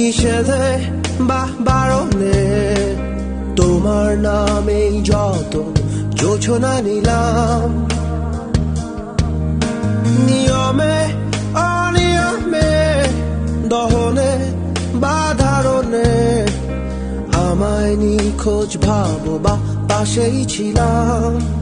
নিষেধে বা বারণে তোমার নামেই যত যোছনা নিলাম, নিয়মে অনিয়মে দহনে বা ধারণে আমায় নিখোঁজ ভাবো বা পাশেই ছিলাম।